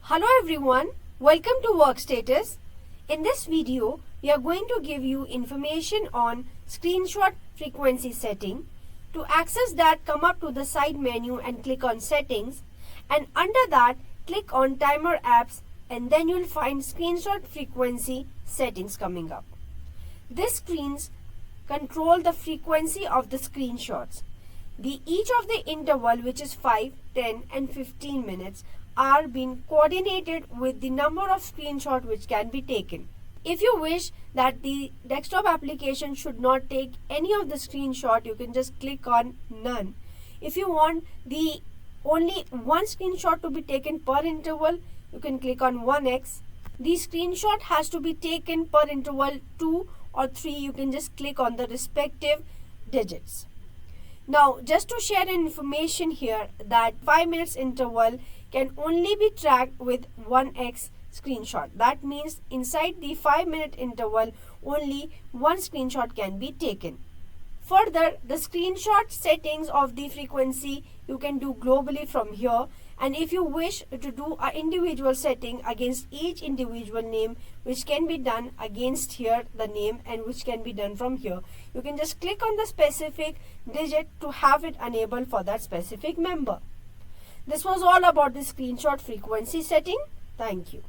Hello everyone, welcome to Workstatus. In this video, we are going to give you information on screenshot frequency setting. To access that, come up to the side menu and click on settings, and under that click on timer apps, and then you'll find screenshot frequency settings coming up. These screens control the frequency of the screenshots. Each of the interval, which is 5, 10 and 15 minutes, are being coordinated with the number of screenshots which can be taken. If you wish that the desktop application should not take any of the screenshot, you can just click on none. If you want the only one screenshot to be taken per interval, you can click on 1x. The screenshot has to be taken per interval 2 or 3. You can just click on the respective digits. Now, just to share information here that 5 minutes interval can only be tracked with 1x screenshot. That means inside the 5-minute interval, only one screenshot can be taken. Further, the screenshot settings of the frequency you can do globally from here, and if you wish to do an individual setting against each individual name, which can be done against here the name and which can be done from here, you can just click on the specific digit to have it enabled for that specific member. This was all about the screenshot frequency setting. Thank you.